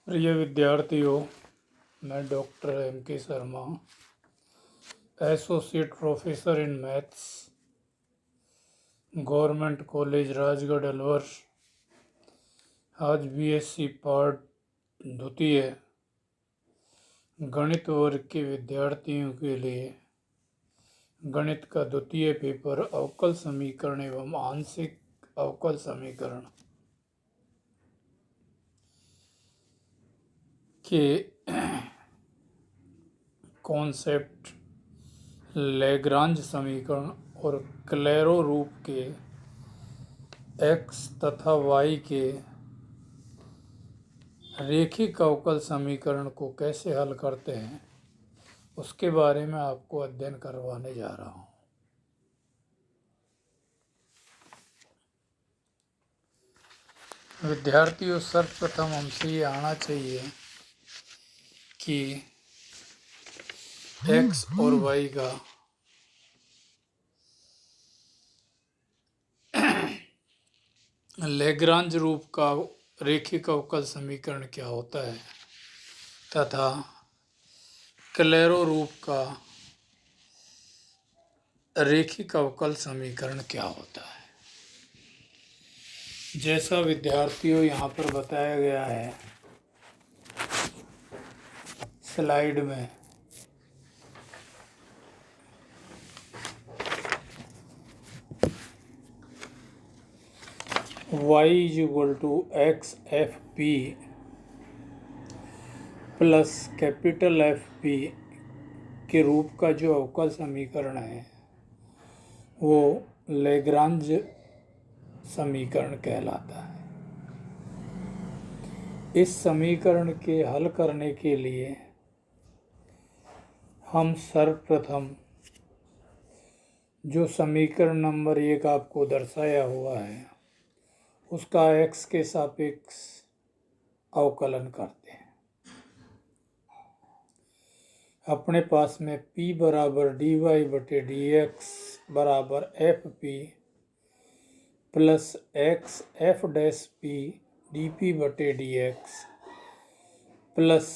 प्रिय विद्यार्थियों, मैं doctor M.K. Sharma, associate professor in maths, government college Rajgarh Alwar, आज BSc पार्ट द्वितीय गणित वर्ग के विद्यार्थियों के लिए गणित का द्वितीय पेपर अवकल समीकरण एवं आंशिक अवकल समीकरण के कॉन्सेप्ट, लैग्रांज समीकरण और क्लेरो रूप के x तथा y के रेखिक अवकल समीकरण को कैसे हल करते हैं उसके बारे में आपको अध्ययन करवाने जा रहा हूँ। विद्यार्थियों, सर्वप्रथम हमसे ये आना चाहिए कि x और y का लैग्रांज रूप का रेखिक अवकल समीकरण क्या होता है तथा क्लेरो रूप का रेखिक अवकल समीकरण क्या होता है। जैसा विद्यार्थियों यहाँ पर बताया गया है स्लाइड में, y = XFP plus capital FP के रूप का जो अवकल समीकरण है वो लैग्रांज समीकरण कहलाता है। इस समीकरण के हल करने के लिए हम सर्वप्रथम जो समीकरण नंबर 1 आपको दर्शाया हुआ है उसका x के सापेक्ष अवकलन करते हैं। अपने पास में p = dy/dx = FP plus x f' dp/dx plus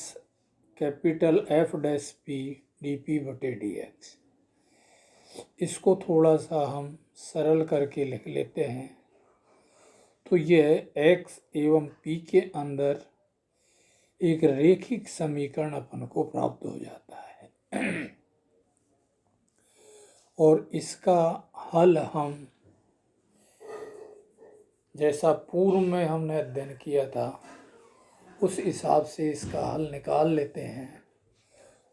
capital F' dp/dx। इसको थोड़ा सा हम सरल करके लिख लेते हैं तो यह x एवं p के अंदर एक रेखिक समीकरण अपन को प्राप्त हो जाता है और इसका हल हम जैसा पूर्व में हमने अध्ययन किया था उस हिसाब से इसका हल निकाल लेते हैं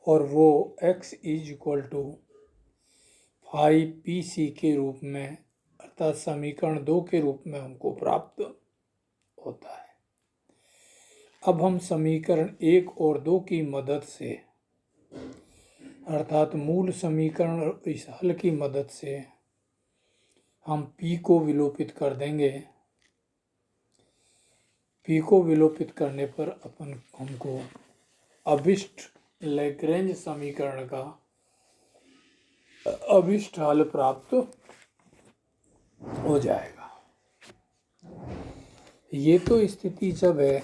और वो x = 5pc के रूप में अर्थात समीकरण 2 के रूप में हमको प्राप्त होता है। अब हम समीकरण 1 और 2 की मदद से अर्थात मूल समीकरण और इस हल की मदद से हम p को विलोपित कर देंगे। p को विलोपित करने पर हमको अभिष्ट लैग्रेंज समीकरण का अभिष्ट हल प्राप्त हो जाएगा। ये तो स्थिति जब है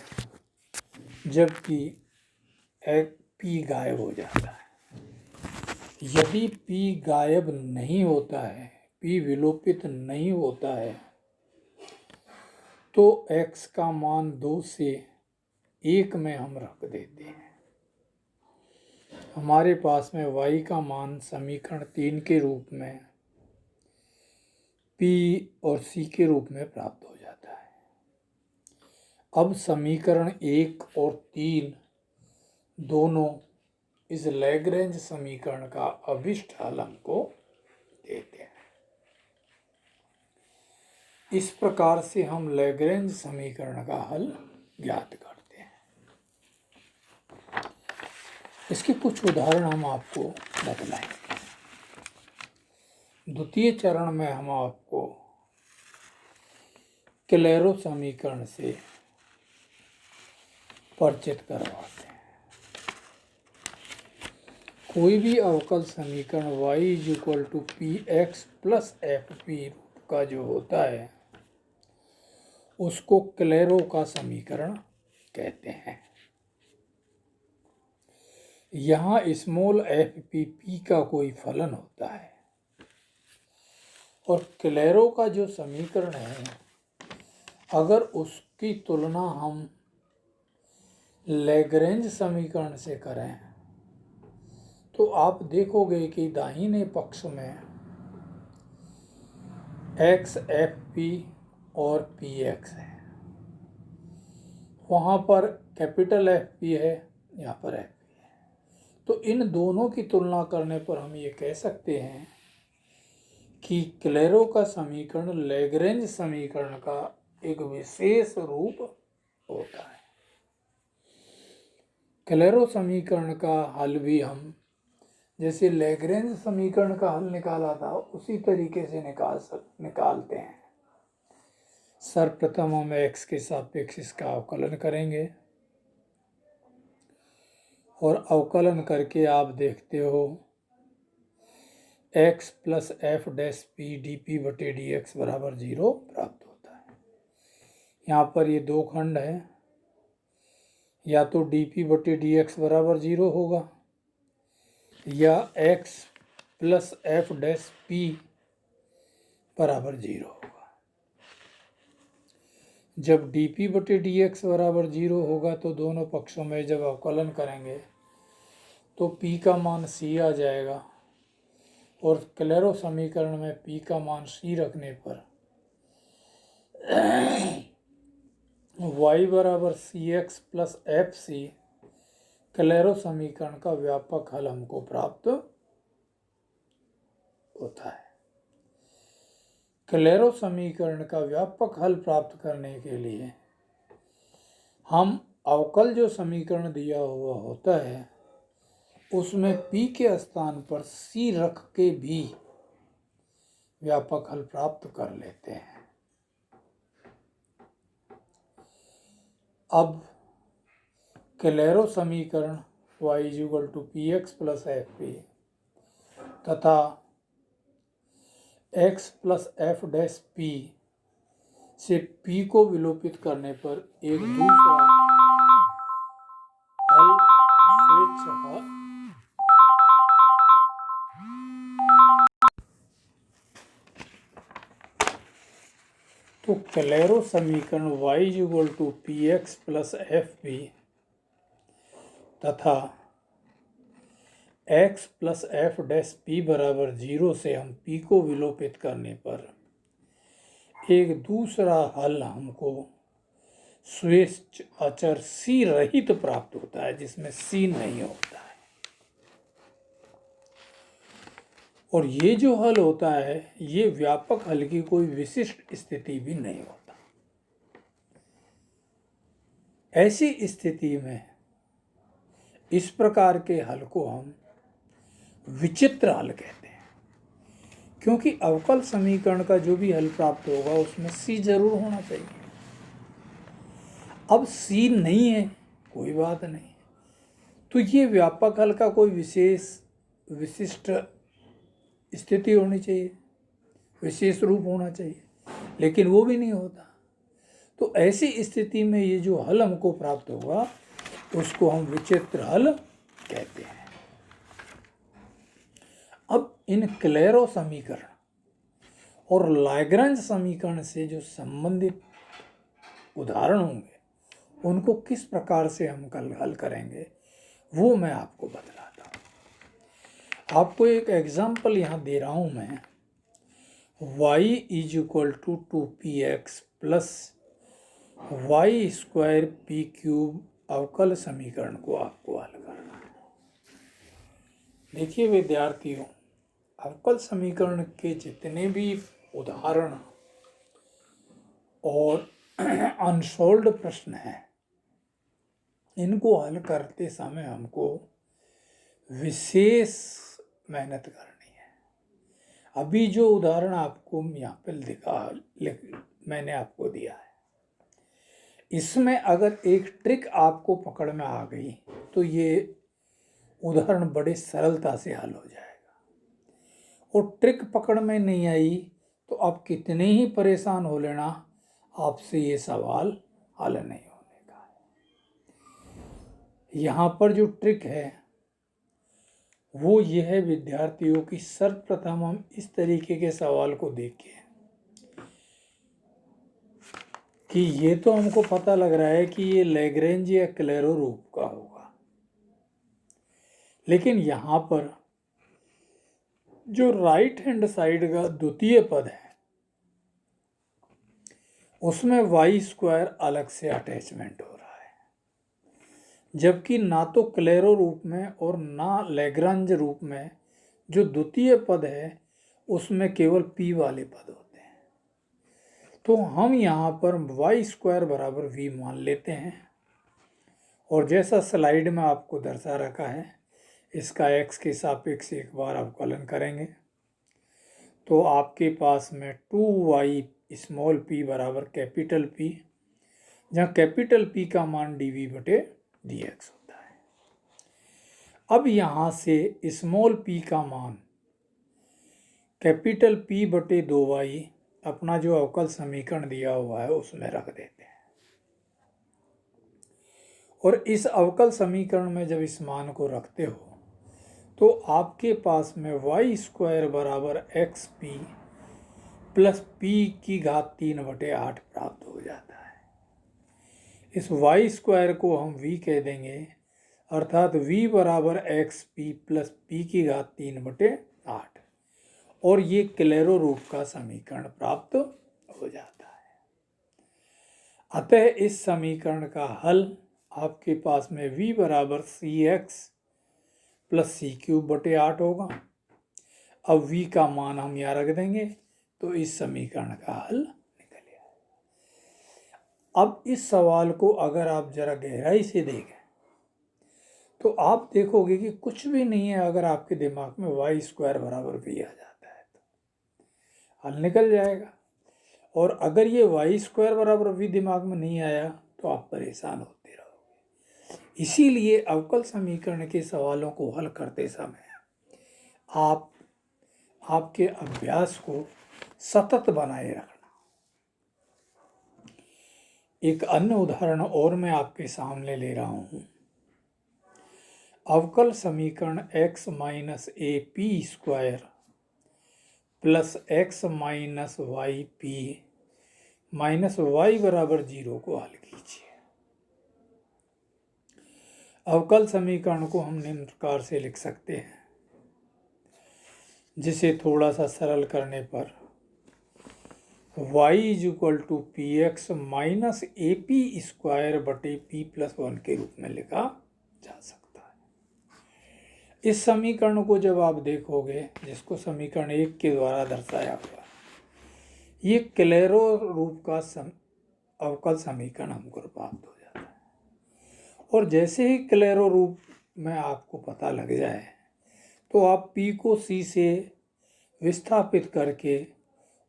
जबकि p गायब हो जाता है। यदि p गायब नहीं होता है, p विलोपित नहीं होता है तो x का मान 2 से 1 में हम रख देते हैं। हमारे पास में y का मान समीकरण 3 के रूप में p और c के रूप में प्राप्त हो जाता है। अब समीकरण 1 और 3 दोनों इस लैग्रेंज समीकरण का अभिष्ट हल हमको देते हैं। इस प्रकार से हम लैग्रेंज समीकरण का हल ज्ञात करते हैं। इसके कुछ उदाहरण हम आपको बतलाएंगे। द्वितीय चरण में हम आपको क्लेरो समीकरण से परिचित करवाते हैं। कोई भी अवकल समीकरण y = px प्लस fp रूप का जो होता है उसको क्लेरो का समीकरण कहते हैं। यहाँ स्मॉल एफ पी का कोई फलन होता है, और क्लेरो का जो समीकरण है अगर उसकी तुलना हम लैग्रेंज समीकरण से करें तो आप देखोगे कि दाहिने पक्ष में एक्स एफ पी और पी एक्स है, वहाँ पर कैपिटल एफ पी है, यहाँ पर एफ पी है। तो इन दोनों की तुलना करने पर हम ये कह सकते हैं कि क्लेरो का समीकरण लैग्रेंज समीकरण का एक विशेष रूप होता है। क्लेरो समीकरण का हल भी हम जैसे लैग्रेंज समीकरण का हल निकाला था उसी तरीके से निकालते हैं। सर्वप्रथम हम x के सापेक्ष इसका अवकलन करेंगे और अवकलन करके आप देखते हो x plus F dash P D P बटे डी एक्स बराबर 0 प्राप्त होता है। यहाँ पर ये दो खंड है, या तो डी पी बटे डी एक्स बराबर 0 होगा या x plus F dash P बराबर 0 होगा। जब डी पी बटे डी एक्स बराबर 0 होगा तो दोनों पक्षों में जब अवकलन करेंगे तो p का मान c आ जाएगा, और क्लेरो समीकरण में p का मान c रखने पर y बराबर सी x plus F C Clairo समीकरण का व्यापक हल हमको प्राप्त होता है। क्लेरो समीकरण का व्यापक हल प्राप्त करने के लिए हम अवकल जो समीकरण दिया हुआ होता है उसमें p के स्थान पर c रख के भी व्यापक हल प्राप्त कर लेते हैं। अब क्लेरो समीकरण y = px plus F P तथा x plus F dash P से p को विलोपित करने पर एक दूसरा हल स्वेच्छ तो क्लेरो समीकरण y = px plus F P तथा x plus F dash P बराबर 0 से हम p को विलोपित करने पर एक दूसरा हल हमको स्वेच्छ अचर c रहित प्राप्त होता है जिसमें c नहीं होता है। और ये जो हल होता है ये व्यापक हल की कोई विशिष्ट स्थिति भी नहीं होता। ऐसी स्थिति में इस प्रकार के हल को हम विचित्र हल कहते हैं, क्योंकि अवकल समीकरण का जो भी हल प्राप्त होगा उसमें c जरूर होना चाहिए। अब c नहीं है कोई बात नहीं, तो ये व्यापक हल का कोई विशिष्ट स्थिति होनी चाहिए, विशेष रूप होना चाहिए, लेकिन वो भी नहीं होता। तो ऐसी स्थिति में ये जो हल हमको प्राप्त होगा उसको हम विचित्र हल कहते हैं। अब इन क्लेरो समीकरण और लैग्रेंज समीकरण से जो संबंधित उदाहरण होंगे उनको किस प्रकार से हम कल हल करेंगे वो मैं आपको बतलाता हूँ। आपको एक एग्जाम्पल यहाँ दे रहा हूँ मैं। y = 2px plus y² p³ अवकल समीकरण को आपको हल करना है। देखिए विद्यार्थियों, अवकल समीकरण के जितने भी उदाहरण और अनसॉल्व्ड प्रश्न हैं इनको हल करते समय हमको विशेष मेहनत करनी है। अभी जो उदाहरण आपको यहाँ पर मैंने आपको दिया है, इसमें अगर एक ट्रिक आपको पकड़ में आ गई तो ये उदाहरण बड़े सरलता से हल हो जाएगा, और ट्रिक पकड़ में नहीं आई तो आप कितने ही परेशान हो लेना, आपसे ये सवाल हल नहीं होने का है। यहाँ पर जो ट्रिक है वो ये है विद्यार्थियों की, सर्वप्रथम हम इस तरीके के सवाल को देखें कि ये तो हमको पता लग रहा है कि ये लैग्रेंज या क्लेरो रूप का होगा, लेकिन यहाँ पर जो राइट हैंड साइड का द्वितीय पद है उसमें वाई स्क्वायर अलग से अटैचमेंट हो रहा है, जबकि ना तो क्लेरो रूप में और ना लैग्रांज रूप में जो द्वितीय पद है उसमें केवल पी वाले पद होते हैं। तो हम यहाँ पर वाई स्क्वायर बराबर वी मान लेते हैं, और जैसा स्लाइड में आपको दर्शा रखा है इसका एक्स के सापेक्ष एक बार अवकलन करेंगे तो आपके पास में 2y स्मॉल p बराबर कैपिटल P, जहाँ कैपिटल P का मान dv बटे dx होता है। अब यहाँ से स्मॉल p का मान कैपिटल P बटे 2y अपना जो अवकल समीकरण दिया हुआ है उसमें रख देते हैं, और इस अवकल समीकरण में जब इस मान को रखते हो तो आपके पास में वाई स्क्वायर बराबर एक्स पी प्लस पी की घात 3/8 प्राप्त हो जाता है। इस वाई स्क्वायर को हम वी कह देंगे, अर्थात वी बराबर एक्स पी प्लस पी की घात 3/8, और ये क्लेरो रूप का समीकरण प्राप्त हो जाता है। अतः इस समीकरण का हल आपके पास में v बराबर सी एक्स प्लस सी क्यूब बटे 8 होगा। अब v का मान हम यहाँ रख देंगे तो इस समीकरण का हल निकल आएगा। अब इस सवाल को अगर आप जरा गहराई से देखें तो आप देखोगे कि कुछ भी नहीं है। अगर आपके दिमाग में वाई स्क्वायर बराबर v आ जाता है तो हल निकल जाएगा, और अगर ये वाई स्क्वायर बराबर v दिमाग में नहीं आया तो आप परेशान होते रहोगे। इसीलिए अवकल समीकरण के सवालों को हल करते समय आप आपके अभ्यास को सतत बनाए रखना। एक अन्य उदाहरण और मैं आपके सामने ले रहा हूं। अवकल समीकरण x minus a p square plus x minus y p minus y बराबर 0 को हल कीजिए। अवकल समीकरण को हम निम्न प्रकार से लिख सकते हैं, जिसे थोड़ा सा सरल करने पर y is equal to p x minus a p square बटे पी प्लस 1 के रूप में लिखा जा सकता है। इस समीकरण को जब आप देखोगे, जिसको समीकरण 1 के द्वारा दर्शाया हुआ, ये क्लेरो रूप का अवकल समीकरण हमको प्राप्त हो जाता है। और जैसे ही क्लेरो रूप में आपको पता लग जाए तो आप p को c से विस्थापित करके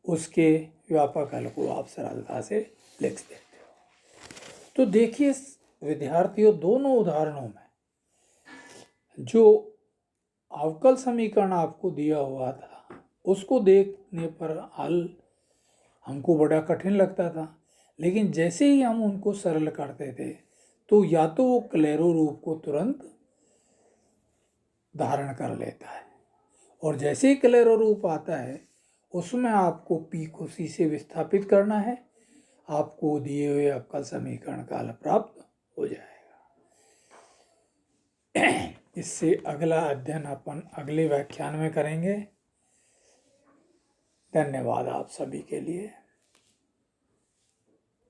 उसके व्यापक हल को आप सरलता से लिख देते हो। तो देखिए विद्यार्थियों, दोनों उदाहरणों में जो अवकल समीकरण आपको दिया हुआ था उसको देखने पर हल हमको बड़ा कठिन लगता था, लेकिन जैसे ही हम उनको सरल करते थे तो या तो वो क्लेरो रूप को तुरंत धारण कर लेता है, और जैसे ही क्लेरो रूप आता है उसमें आपको p को c से विस्थापित करना है, आपको दिए हुए अवकल समीकरण का हल प्राप्त हो जाएगा। इससे अगला अध्ययन अपन अगले व्याख्यान में करेंगे। धन्यवाद आप सभी के लिए।